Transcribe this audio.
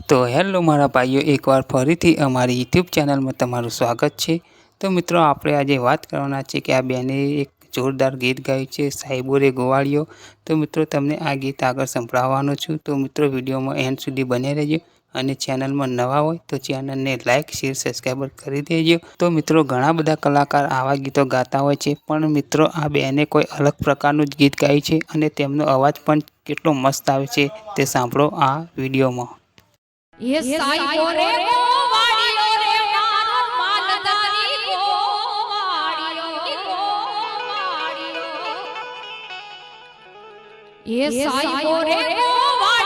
તો હેલો મારા ભાઈઓ, એકવાર ફરીથી અમારી યુટ્યુબ ચેનલમાં તમારું સ્વાગત છે। તો મિત્રો, આપણે આજે વાત કરવાના છે કે આ બેને એક જોરદાર ગીત ગાયું છે, સાહેબો રે ગોવાળિયો। તો મિત્રો, તમને આ ગીત આગળ સંભળાવવાનો છું। તો મિત્રો, વિડીયોમાં એન્ડ સુધી બને રહેજો અને ચેનલમાં નવા હોય તો ચેનલને લાઇક, શેર, સબસ્ક્રાઈબર કરી દેજો। તો મિત્રો, ઘણા બધા કલાકાર આવા ગીતો ગાતા હોય છે, પણ મિત્રો આ બેને કોઈ અલગ પ્રકારનું જ ગીત ગાયું છે અને તેમનો અવાજ પણ કેટલો મસ્ત આવે છે તે સાંભળો આ વિડીયોમાં। ये साईबो रे गोवाड़ियो रे मारो मालदारी गोवाड़ियो गोवाड़ियो ये साईबो रे गोवाड़ियो